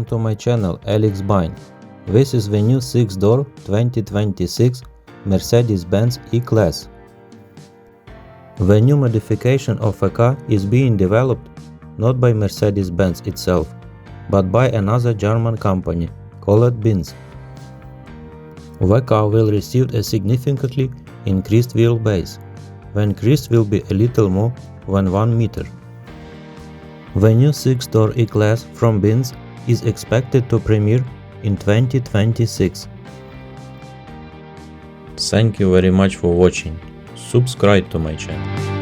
to my channel Binz. This is the new 6-door 2026 Mercedes-Benz E-Class. The new modification of a car is being developed not by Mercedes-Benz itself, but by another German company called Binz. The car will receive a significantly increased wheelbase. The increase will be a little more than 1 meter. The new 6-door E-Class from Binz is expected to premiere in 2026. Thank you very much for watching. Subscribe to my channel.